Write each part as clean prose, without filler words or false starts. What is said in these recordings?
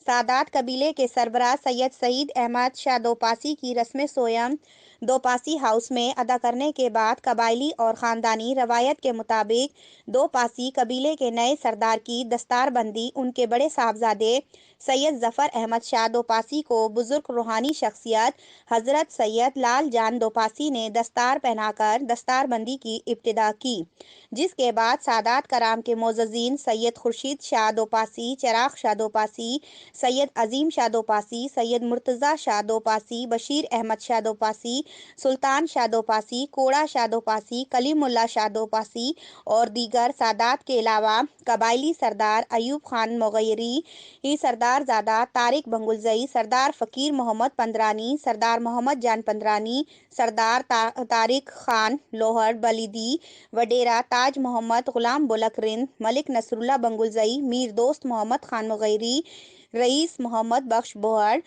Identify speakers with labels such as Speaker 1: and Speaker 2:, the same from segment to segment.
Speaker 1: سادات قبیلے کے سربراہ سید سعید احمد شاہ دوپاسی کی رسم سوئم دوپاسی ہاؤس میں ادا کرنے کے بعد قبائلی اور خاندانی روایت کے مطابق دوپاسی قبیلے کے نئے سردار کی دستار بندی ان کے بڑے صاحبزادے سید ظفر احمد شاہ دوپاسی کو بزرگ روحانی شخصیت حضرت سید لال جان دوپاسی نے دستار پہنا کر دستار بندی کی ابتدا کی، جس کے بعد سادات کرام کے معززین سید خورشید شاہ دوپاسی، چراغ شاہ دوپاسی، سید عظیم شاہ دوپاسی، سید مرتضیٰ شاہ دوپاسی، بشیر احمد شاہ دوپاسی، سلطان شاہ دوپاسی، کوڑا شاہ دوپاسی، کلیم اللہ شاہ دوپاسی اور دیگر سادات کے علاوہ قبائلی سردار ایوب خان مغیری، سردار زادہ طارق بنگلزئی، سردار فقیر محمد پندرانی، سردار محمد جان پندرانی، سردار طارق خان لوہر بلیدی، وڈیرہ تاج محمد غلام بلک رند، ملک نصر اللہ بنگلزئی، میر دوست محمد خان مغیری، رئیس محمد بخش بہڑ،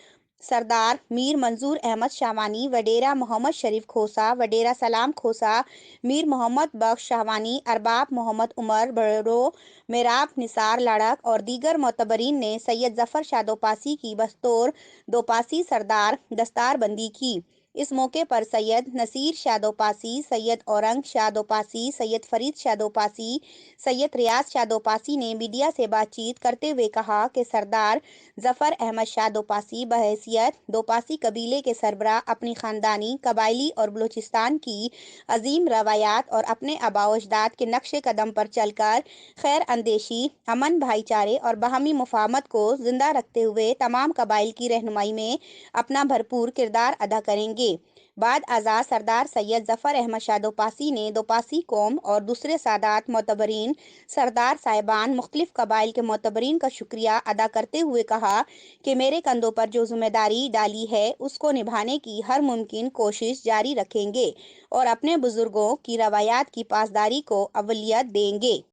Speaker 1: سردار میر منظور احمد شاوانی، وڈیرہ محمد شریف کھوسا، وڈیرہ سلام کھوسا، میر محمد بخش شاوانی، ارباب محمد عمر برو، میراب نثار لڑک اور دیگر معتبرین نے سید ظفر شاہ دوپاسی کی بطور دوپاسی سردار دستار بندی کی۔ اس موقع پر سید نصیر شاہ دوپاسی، سید اورنگ شاہ دوپاسی، سید فرید شاہ دوپاسی، سید ریاض شاہ دوپاسی نے میڈیا سے بات چیت کرتے ہوئے کہا کہ سردار ظفر احمد شاہ دوپاسی بحیثیت دوپاسی قبیلے کے سربراہ اپنی خاندانی، قبائلی اور بلوچستان کی عظیم روایات اور اپنے آباء و اجداد کے نقش قدم پر چل کر خیر اندیشی، امن، بھائی چارے اور باہمی مفاہمت کو زندہ رکھتے ہوئے تمام قبائل کی رہنمائی میں اپنا بھرپور کردار ادا کریں گے۔ بعد ازاں سردار سید ظفر احمد شاہ دوپاسی نے دوپاسی قوم اور دوسرے سادات معتبرین، سردار صاحبان، مختلف قبائل کے معتبرین کا شکریہ ادا کرتے ہوئے کہا کہ میرے کندھوں پر جو ذمہ داری ڈالی ہے اس کو نبھانے کی ہر ممکن کوشش جاری رکھیں گے اور اپنے بزرگوں کی روایات کی پاسداری کو اولویت دیں گے۔